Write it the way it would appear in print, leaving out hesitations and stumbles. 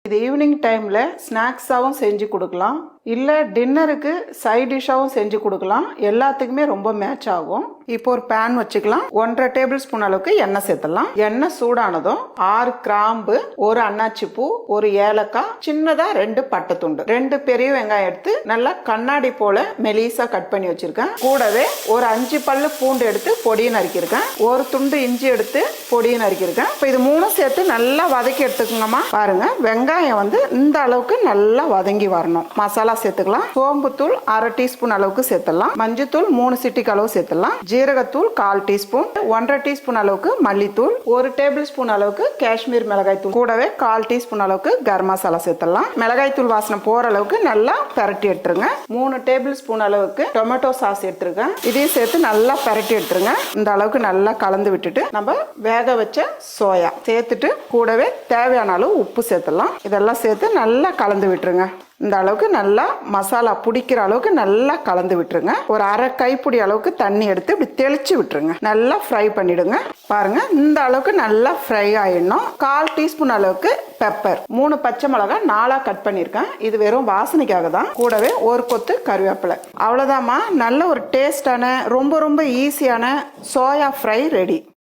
இது ஈவினிங் டைம்ல ஸ்நாக்ஸாவும் செஞ்சு கொடுக்கலாம், இல்ல டின்னருக்கு சைட் டிஷ்ஷாவும் செஞ்சு கொடுக்கலாம். எல்லாத்துக்குமே ரொம்ப மேட்ச் ஆகும். இப்போ ஒரு பேன் வச்சுக்கலாம். 1.5 டேபிள் ஸ்பூன் அளவுக்கு எண்ணெய் சேர்த்துடலாம். எண்ணெய் சூடானதும் 6 கிராம்பு, ஒரு அன்னாச்சி பூ, ஒரு ஏலக்காய், சின்னதா 2 பட்டை துண்டு, 2 பெரிய வெங்காயம் எடுத்து நல்லா கண்ணாடி போல மெலிசா கட் பண்ணி வச்சிருக்கேன். கூடவே ஒரு 5 பல்லு பூண்டு எடுத்து பொடியை நறுக்கிருக்கேன். ஒரு துண்டு இஞ்சி எடுத்து பொடியை நறுக்கிருக்கேன். இப்போ இது மூணும் சேர்த்து நல்லா வதக்கி எடுத்துக்கோங்கம்மா. பாருங்க, வெங்காயம் வந்து இந்த அளவுக்கு நல்லா வதங்கி வரணும். மசாலா சேர்த்துக்கலாம். சோம்பு தூள் 1/2 டீஸ்பூன் அளவுக்கு சேர்த்துடலாம். மஞ்சத்தூள் 3 சிட்டிக்கு அளவு சேர்த்துடலாம். ஜீரகத்தூள் 1/4 டீஸ்பூன், 1.5 டீஸ்பூன் அளவுக்கு மல்லித்தூள், 1 டேபிள் ஸ்பூன் அளவுக்கு காஷ்மீர் மிளகாய் தூள், கூடவே 1/4 டீஸ்பூன் அளவுக்கு கரம் மசாலா சேர்த்துடலாம். மிளகாய் தூள் வாசனை போற அளவுக்கு நல்லா பரட்டி எடுத்துருங்க. 3 டேபிள் ஸ்பூன் அளவுக்கு டொமேட்டோ சாஸ் எடுத்துருக்கேன். இதையும் சேர்த்து நல்லா பரட்டி எடுத்துருங்க. இந்த அளவுக்கு நல்லா கலந்து விட்டுட்டு நம்ம வேக வச்ச சோயா சேர்த்துட்டு கூடவே தேவையான அளவு உப்பு சேர்த்துடலாம். இதெல்லாம் சேர்த்து நல்லா கலந்து விட்டுருங்க. இந்த அளவுக்கு நல்லா மசாலா பிடிக்கிற அளவுக்கு நல்லா கலந்து விட்டுருங்க. ஒரு 1/2 கைப்பிடி அளவுக்கு தண்ணி எடுத்து இப்படி தெளிச்சு விட்டுருங்க. நல்லா ஃப்ரை பண்ணிடுங்க. பாருங்க, இந்த அளவுக்கு நல்லா ஃப்ரை ஆயிடணும். 1/4 டீஸ்பூன் அளவுக்கு பெப்பர், 3 பச்சை மிளகாய் 4 கட் பண்ணிருக்கேன். இது வெறும் வாசனைக்காக தான். கூடவே ஒரு கொத்து கருவேப்பிலை. அவ்வளவுதாம்மா, நல்ல ஒரு டேஸ்டான ரொம்ப ரொம்ப ஈஸியான சோயா ஃப்ரை ரெடி.